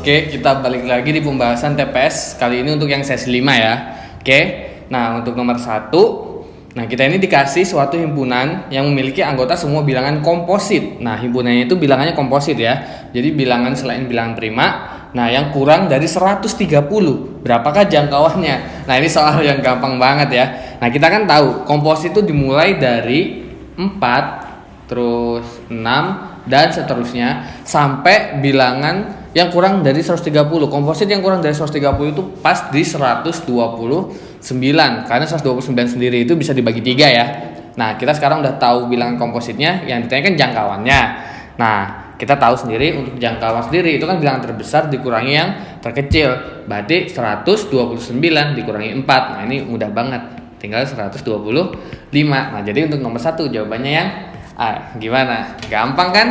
Oke, kita balik lagi di pembahasan TPS. Kali ini untuk yang sesi 5 ya. Oke, nah untuk nomor 1, nah kita ini dikasih suatu himpunan yang memiliki anggota semua bilangan komposit. Nah himpunannya itu bilangannya komposit ya. Jadi bilangan selain bilangan prima, nah yang kurang dari 130. Berapakah jangkauannya? Nah ini soal yang gampang banget ya. Nah kita kan tahu komposit itu dimulai dari 4, terus 6, dan seterusnya sampai bilangan yang kurang dari 130. Komposit yang kurang dari 130 itu pas di 129, karena 129 sendiri itu bisa dibagi 3 ya. Nah kita sekarang udah tahu bilangan kompositnya, yang ditanyakan jangkauannya. Nah kita tahu sendiri untuk jangkauan sendiri itu kan bilangan terbesar dikurangi yang terkecil, berarti 129 dikurangi 4. Nah ini mudah banget, tinggal 125. Nah jadi untuk nomor 1 jawabannya yang A. Gimana? Gampang kan?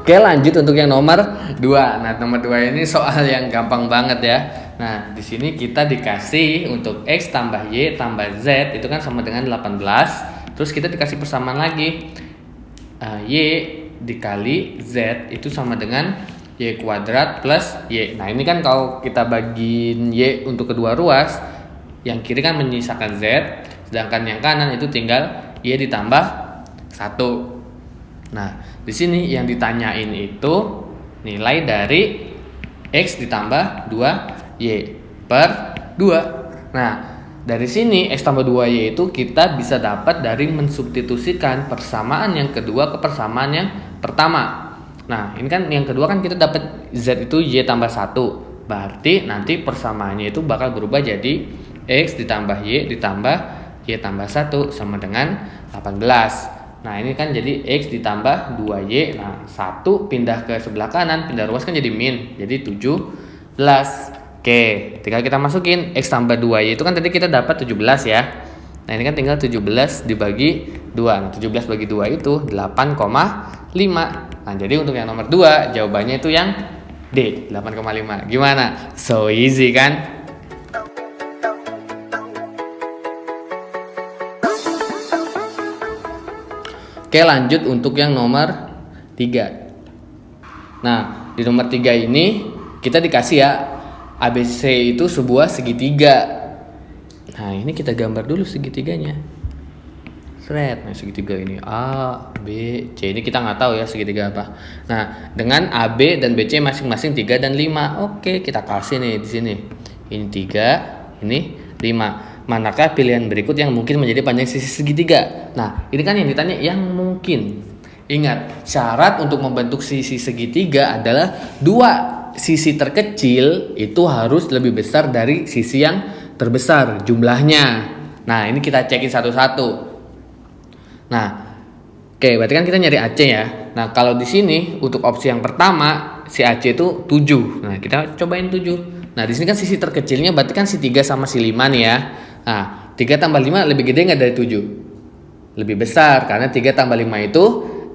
Oke, lanjut untuk yang nomor 2. Nah, nomor 2 ini soal yang gampang banget ya. Nah, di sini kita dikasih untuk X tambah Y tambah Z itu kan sama dengan 18. Terus kita dikasih persamaan lagi. Y dikali Z itu sama dengan Y kuadrat plus Y. Nah, ini kan kalau kita bagiin Y untuk kedua ruas, yang kiri kan menyisakan Z, sedangkan yang kanan itu tinggal Y ditambah 1. Nah, di sini yang ditanyain itu nilai dari X ditambah 2Y per 2. Nah, dari sini X tambah 2Y itu kita bisa dapat dari mensubstitusikan persamaan yang kedua ke persamaan yang pertama. Nah, ini kan yang kedua kan kita dapat Z itu Y tambah 1. Berarti nanti persamaannya itu bakal berubah jadi X ditambah Y ditambah Y tambah 1 sama dengan 18. Nah ini kan jadi X ditambah 2Y. Nah 1 pindah ke sebelah kanan, pindah ruas kan jadi min, jadi 17. Oke, tinggal kita masukin X tambah 2Y itu kan tadi kita dapat 17 ya. Nah ini kan tinggal 17 dibagi 2. Nah 17 bagi 2 itu 8,5. Nah jadi untuk yang nomor 2 jawabannya itu yang D, 8,5. Gimana? So easy kan? Oke, lanjut untuk yang nomor 3. Nah, di nomor 3 ini kita dikasih ya ABC itu sebuah segitiga. Nah, ini kita gambar dulu segitiganya. Nah, segitiga ini A, B, C. Ini kita nggak tahu ya segitiga apa. Nah, dengan AB dan BC masing-masing 3 dan 5. Oke, kita kasih nih di sini. Ini 3, ini 5. Manakah pilihan berikut yang mungkin menjadi panjang sisi segitiga? Nah, ini kan yang ditanya yang mungkin. Ingat, syarat untuk membentuk sisi segitiga adalah 2 sisi terkecil itu harus lebih besar dari sisi yang terbesar jumlahnya. Nah, ini kita cekin satu-satu. Nah, oke, berarti kan kita nyari AC ya. Nah, kalau di sini untuk opsi yang pertama si AC itu 7. Nah, kita cobain 7. Nah, di sini kan sisi terkecilnya berarti kan si 3 sama si 5 nih ya. Nah, 3 tambah 5 lebih gede nggak dari 7? Lebih besar, karena 3 tambah 5 itu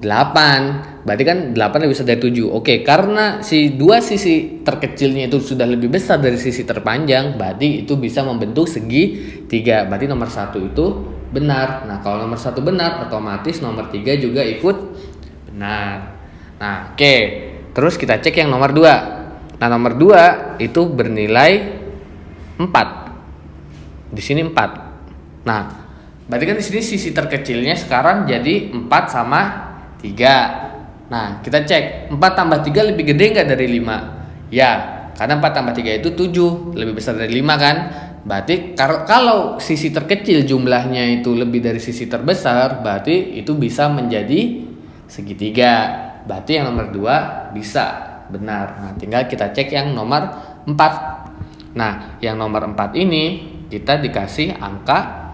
8. Berarti kan 8 lebih besar dari 7. Oke, karena si 2 sisi terkecilnya itu sudah lebih besar dari sisi terpanjang, berarti itu bisa membentuk segitiga. Berarti nomor 1 itu benar. Nah, kalau nomor 1 benar, otomatis nomor 3 juga ikut benar. Nah, oke. Terus kita cek yang nomor 2. Nah, nomor 2 itu bernilai 4. Di sini 4. Nah, berarti kan di sini sisi terkecilnya sekarang jadi 4 sama 3. Nah, kita cek 4 tambah 3 lebih gede nggak dari 5? Ya, karena 4 tambah 3 itu 7, lebih besar dari 5 kan? Berarti kalau sisi terkecil jumlahnya itu lebih dari sisi terbesar, berarti itu bisa menjadi segitiga. Berarti yang nomor 2 bisa benar. Nah, tinggal kita cek yang nomor 4. Nah, yang nomor 4 ini kita dikasih angka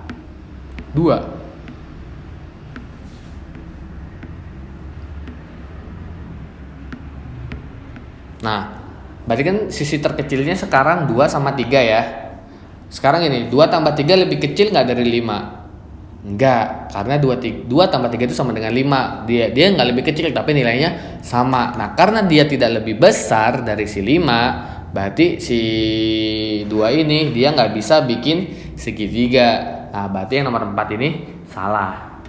2. Nah, berarti kan sisi terkecilnya sekarang 2 sama 3 ya. Sekarang ini 2 tambah 3 lebih kecil nggak dari 5? Enggak, karena 2 tambah 3 itu sama dengan 5. Dia nggak lebih kecil tapi nilainya sama. Nah, karena dia tidak lebih besar dari si 5, berarti si 2 ini dia nggak bisa bikin segitiga. Nah, berarti yang nomor 4 ini salah.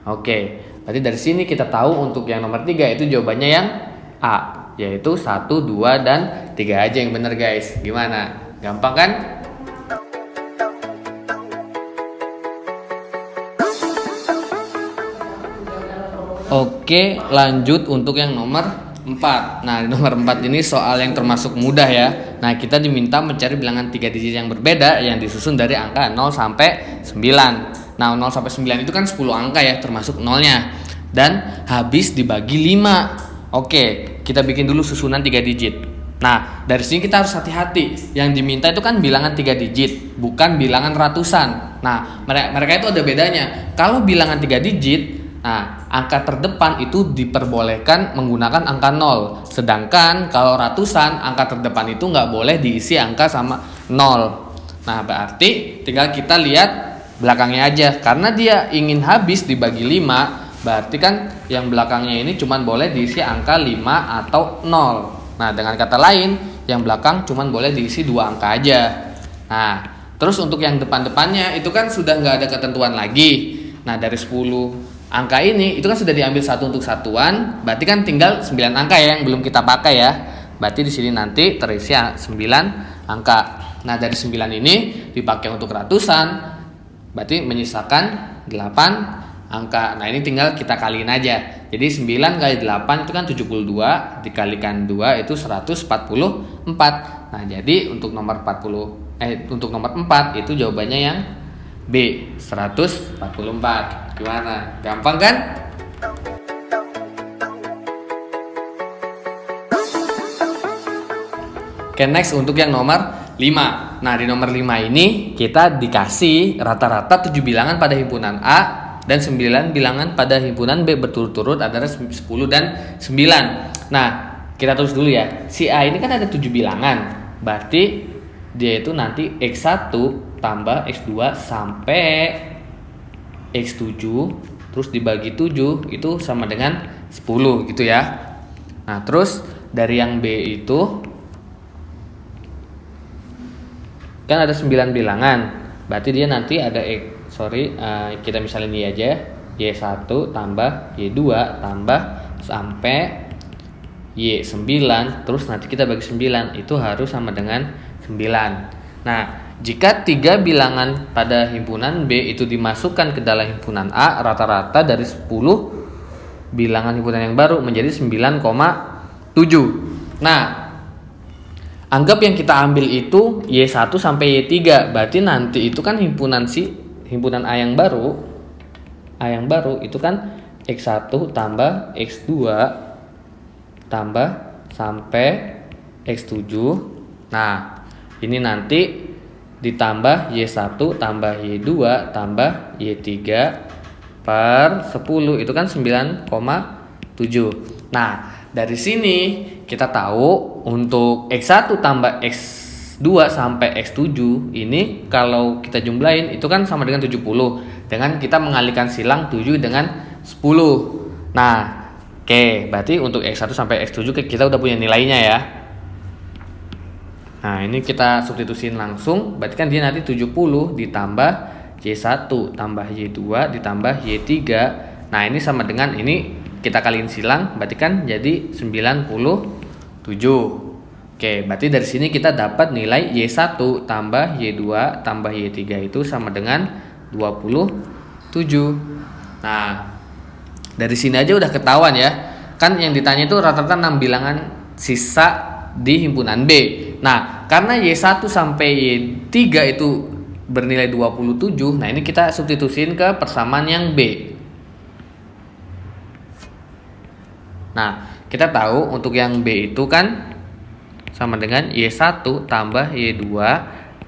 Oke, Berarti dari sini kita tahu untuk yang nomor 3 itu jawabannya yang A, yaitu 1, 2, dan 3 aja yang bener guys. Gimana? Gampang kan? Oke, lanjut untuk yang nomor 4. Nah, di nomor 4 ini soal yang termasuk mudah ya. Nah, kita diminta mencari bilangan 3 digit yang berbeda yang disusun dari angka 0 sampai 9. Nah, 0 sampai 9 itu kan 10 angka ya, termasuk nolnya. Dan habis dibagi 5. Oke, kita bikin dulu susunan 3 digit. Nah, dari sini kita harus hati-hati. Yang diminta itu kan bilangan 3 digit, bukan bilangan ratusan. Nah, mereka itu ada bedanya. Kalau bilangan 3 digit, nah, angka terdepan itu diperbolehkan menggunakan angka 0. Sedangkan kalau ratusan, angka terdepan itu nggak boleh diisi angka sama 0. Nah, berarti tinggal kita lihat belakangnya aja. Karena dia ingin habis dibagi 5, berarti kan yang belakangnya ini cuma boleh diisi angka 5 atau 0. Nah, dengan kata lain, yang belakang cuma boleh diisi 2 angka aja. Nah, terus untuk yang depan-depannya itu kan sudah nggak ada ketentuan lagi. Nah, dari 10 angka ini itu kan sudah diambil satu untuk satuan, berarti kan tinggal 9 angka ya yang belum kita pakai ya. Berarti di sini nanti terisi 9 angka. Nah, dari 9 ini dipakai untuk ratusan, berarti menyisakan 8 angka. Nah, ini tinggal kita kaliin aja. Jadi 9 kali 8 itu kan 72, dikalikan 2 itu 144. Nah, jadi untuk nomor 4 itu jawabannya yang B, 144. Gimana? Gampang kan? Oke, next untuk yang nomor 5. Nah, di nomor 5 ini kita dikasih rata-rata 7 bilangan pada himpunan A dan 9 bilangan pada himpunan B berturut-turut antara 10 dan 9. Nah, kita tulis dulu ya. Si A ini kan ada 7 bilangan. Berarti dia itu nanti X1 tambah X2 sampai X7 terus dibagi 7 itu sama dengan 10 gitu ya. Nah, terus dari yang B itu kan ada 9 bilangan. Berarti dia nanti ada kita misalnya ini aja, Y1 tambah Y2 tambah sampai Y9 terus nanti kita bagi 9 itu harus sama dengan 9. Nah, jika 3 bilangan pada himpunan B itu dimasukkan ke dalam himpunan A, rata-rata dari 10 bilangan himpunan yang baru menjadi 9,7. Nah, anggap yang kita ambil itu Y1 sampai Y3. Berarti nanti itu kan himpunan A yang baru itu kan X1 tambah X2 tambah sampai X7. Nah, ini nanti ditambah Y1 tambah Y2 tambah Y3 per 10 itu kan 9,7. Nah, dari sini kita tahu untuk X1 tambah X2 sampai X7 ini kalau kita jumlahin itu kan sama dengan 70 dengan kita mengalihkan silang 7 dengan 10. Nah, oke, berarti untuk X1 sampai X7 kita udah punya nilainya ya. Nah, ini kita substitusiin langsung. Berarti kan dia nanti 70 ditambah Y1 tambah Y2 ditambah Y3. Nah, ini sama dengan ini kita kaliin silang, berarti kan jadi 97. Oke, berarti dari sini kita dapat nilai Y1 tambah Y2 tambah Y3 itu sama dengan 27. Nah, dari sini aja udah ketahuan ya. Kan yang ditanya itu rata-rata 6 bilangan sisa di himpunan B. Nah, karena Y1 sampai Y3 itu bernilai 27, nah ini kita substitusiin ke persamaan yang B. Nah, kita tahu untuk yang B itu kan sama dengan Y1 tambah Y2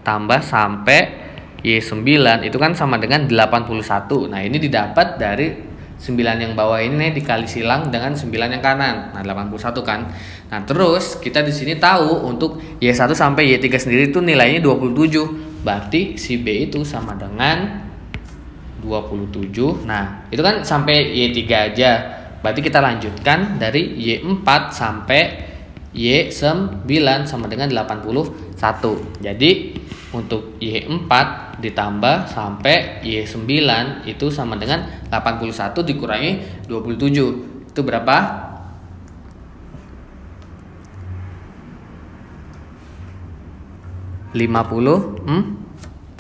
tambah sampai Y9 itu kan sama dengan 81. Nah, ini didapat dari 9 yang bawah ini dikali silang dengan 9 yang kanan. Nah, 81 kan. Nah, terus kita di sini tahu untuk Y1 sampai Y3 sendiri itu nilainya 27. Berarti si B itu sama dengan 27. Nah, itu kan sampai Y3 aja. Berarti kita lanjutkan dari Y4 sampai Y9 sama dengan 81. Jadi untuk Y4 ditambah sampai Y9 itu sama dengan 81 dikurangi 27. Itu berapa? 54.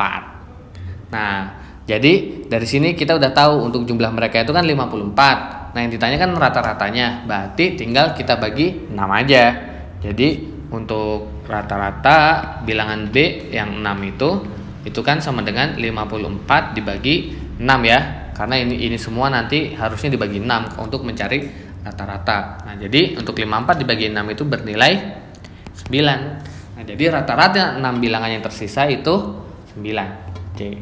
Nah, jadi dari sini kita udah tahu untuk jumlah mereka itu kan 54. Nah, yang ditanya kan rata-ratanya. Berarti tinggal kita bagi 6 aja. Jadi untuk rata-rata bilangan B yang 6 itu kan sama dengan 54 dibagi 6 ya. Karena ini semua nanti harusnya dibagi 6 untuk mencari rata-rata. Nah, jadi untuk 54 dibagi 6 itu bernilai 9. Nah, jadi rata-rata 6 bilangan yang tersisa itu 9. C.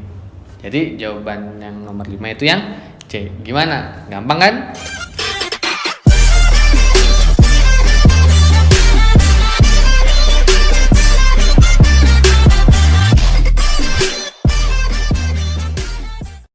Jadi jawaban yang nomor 5 itu yang C. Gimana? Gampang kan?